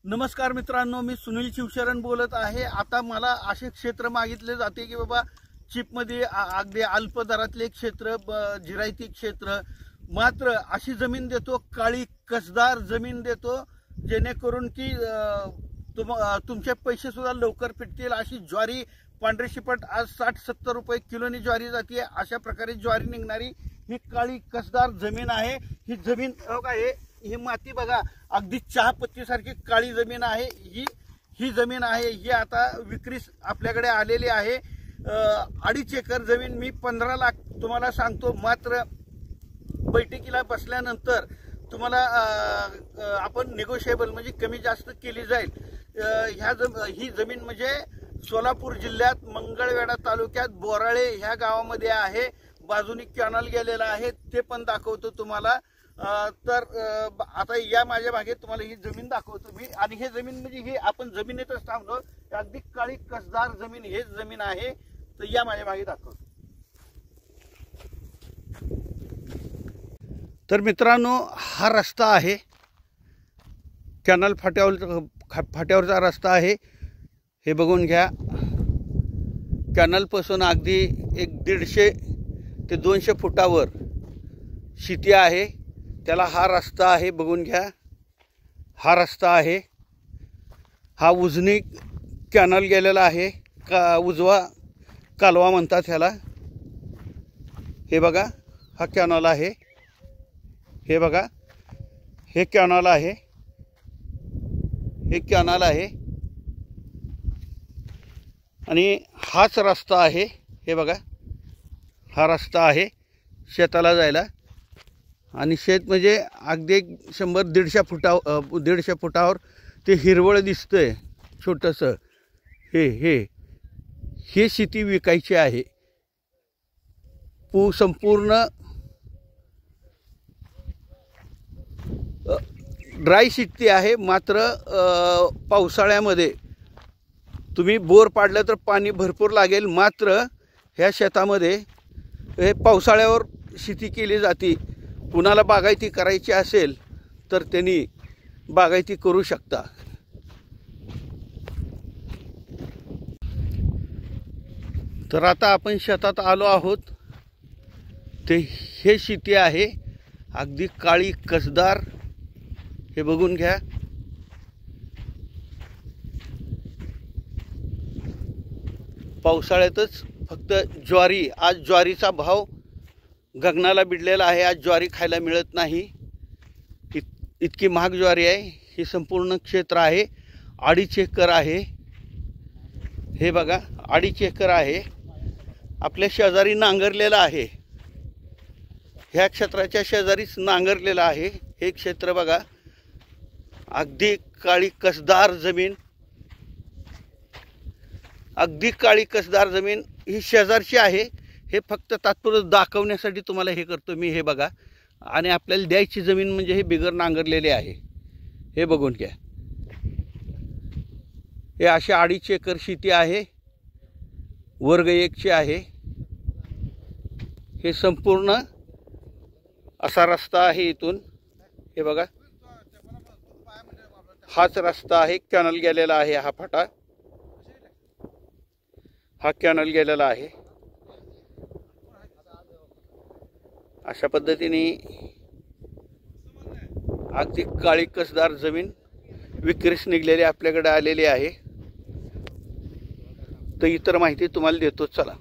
नमस्कार मित्रांनो, मी सुनील शिवशरण बोलत आहे। आता मला असे क्षेत्र मागितले जाते की बाबा चिपमध्ये अगदी अल्प दरातले क्षेत्र, जिरायती क्षेत्र, मात्र अशी जमीन देतो, काळी कसदार जमीन देतो, जेणेकरून की तुमचे पैसे सुद्धा लवकर फिटतील। अशी ज्वारी पांढरी शिपट आज 60-70 रुपये किलोनी ज्वारी जाते। अशा प्रकारे ज्वारी निघणारी ही काळी कसदार जमीन आहे। ही जमीन ही माती बघा, अगदी चहापत्ती सारखी काळी जमीन आहे। ही जमीन आहे, ही आता विक्रीस आपल्याकडे आलेली आहे। 2.5 एकर जमीन मी 15 लाख तुम्हाला सांगतो। मात्र बैठकीला बसल्यानंतर तुम्हाला आपण निगोशिएबल म्हणजे कमी जास्त केली जाईल। ही जमीन म्हणजे सोलापूर जिल्ह्यात मंगळवेढा तालुक्यात बोराळे ह्या गावामध्ये आहे। बाजूनी कॅनल गेलेला आहे, ते पण दाखवतो तुम्हाला। तर आता या माझ्या मागे तुम्हाला ही जमीन दाखवतो मी। आणि हे जमीन म्हणजे ही आपण जमिनीतच थांबलो, अगदी काळी कसदार जमीन हेच जमीन आहे। तर या माझ्या मागे दाखवतो। तर मित्रांनो, हा रस्ता आहे, कॅनल फाट्यावरचा रस्ता आहे। हे बघून घ्या, कॅनल पासून अगदी 150 ते 200 फुटावर शेती आहे, त्याला हा रस्ता आहे। बघून घ्या, हा रस्ता आहे। हा उजनी कॅनल गेलेला आहे, उजवा कालवा म्हणतात ह्याला। हे बघा, हा कॅनल आहे। हे बघा, हे कॅनल आहे, हे कॅनल आहे आणि हाच रस्ता आहे। हे बघा, हा रस्ता आहे शेताला जायला। आणि शेत म्हणजे अगदी 100-150 फुटावर ते हिरवळ दिसतंय छोटंसं। हे शेती विकायची आहे। संपूर्ण ड्राय शेती आहे। मात्र पावसाळ्यामध्ये तुम्ही बोर पाडलं तर पाणी भरपूर लागेल। मात्र ह्या शेतामध्ये हे पावसाळ्यावर शेती केली जाते। कुणाला बागायती करायची असेल तर त्यांनी बागायती करू शकता। तर आता आपण शेतात आलो आहोत, ते हे शेती आहे अगदी काळी कसदार। हे बघून घ्या, पावसाळ्यातच फक्त ज्वारी, आज ज्वारीचा भाव गगनाला भिडलेला आहे। आज ज्वारी खायला मिळत नाही, इतकी महाग ज्वारी आहे। हे संपूर्ण क्षेत्र आहे, 2.5 एकर आहे। हे बघा, 2.5 एकर आहे। आपल्या शेजारी नांगरलेलं आहे, ह्या क्षेत्राच्या शेजारीच नांगरलेलं आहे हे क्षेत्र। बघा, अगदी काळी कसदार जमीन, अगदी काळी कसदार जमीन ही शेजारची आहे। हे फक्त तात्पुरतं दाखवण्यासाठी तुम्हाला हे करतो मी। हे बघा, आणि आपल्याला द्यायची जमीन म्हणजे हे बिगर नांगरलेले आहे। हे बघून घ्या, हे अशी 2.5 एकर शेती आहे, वर्ग 1ची आहे। हे संपूर्ण असा रस्ता आहे इथून। हे बघा, हाच रस्ता आहे, कॅनल गेलेला आहे, हा फाटा, हा कॅनल गेलेला आहे। अशा पद्धतीने अगदी काळी कसदार जमीन विक्रीस निघलेली आपल्याकडे आलेली आहे। तर इतर माहिती तुम्हाला देतो, चला।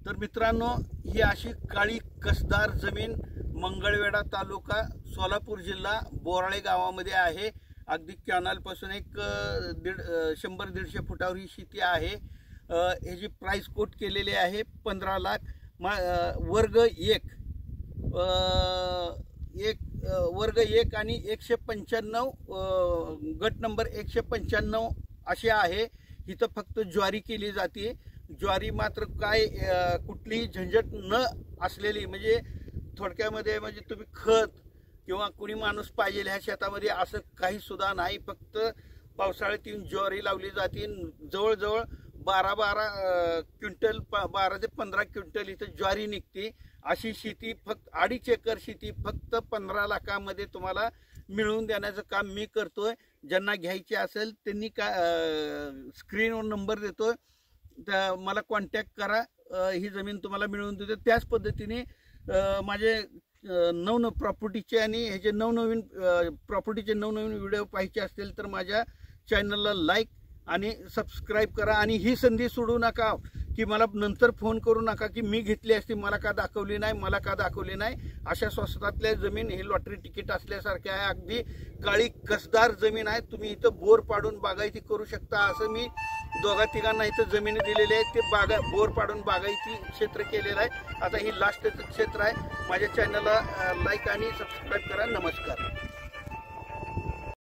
तर मित्रांनो, ही अशी काळी कसदार जमीन मंगळवेढा तालुका, सोलापूर जिल्हा, बोराळे गावामध्ये आहे। अगदी कॅनल पासून 100-150 फुटावर ही शेती आहे। ह्याची प्राइस कोट केलेली आहे 15 लाख। वर्ग 1 आणि 195 गट नंबर 195 असे आहे। इथं फक्त ज्वारी केली जाते। ज्वारी मात्र काय कुठलीही झंझट न असलेली, म्हणजे थोडक्यामध्ये म्हणजे तुम्ही खत किंवा कुणी माणूस पाहिजे ह्या शेतामध्ये असं काही सुद्धा नाही। फक्त पावसाळ्यात येऊन ज्वारी लावली जाते। जवळजवळ 12 क्विंटल, 12 ते 15 क्विंटल इथं ज्वारी निघते। अशी शेती फक्त 2.5 एकर शेती फक्त 15 लाखामध्ये तुम्हाला मिळवून देण्याचं काम मी करतोय। ज्यांना घ्यायची असेल त्यांनी स्क्रीनवर नंबर देतो, तर मला कॉन्टॅक्ट करा, ही जमीन तुम्हाला मिळवून देतो. त्याच पद्धतीने माझे प्रॉपर्टीचे आणि ह्याचे नवनवीन प्रॉपर्टीचे नवनवीन व्हिडिओ पाहायचे असतील तर माझ्या चॅनलला लाईक आणि सबस्क्राईब करा. आणि ही संधी सोडू नका की मला नंतर फोन करू नका की मी घेतली असती, मला का दाखवली नाही. अशा स्वस्तातल्या जमीन ही लॉटरी तिकीट असल्यासारख्या आहे. अगदी काळी कसदार जमीन आहे. तुम्ही इथं बोर पाडून बागायती करू शकता. असं मी दोघा तिघांना इथं जमिनी दिलेल्या आहेत, ते बोर पाडून बागायती क्षेत्र केलेलं आहे. आता ही लास्टचं क्षेत्र आहे. माझ्या चॅनलला लाईक आणि सबस्क्राईब करा. नमस्कार.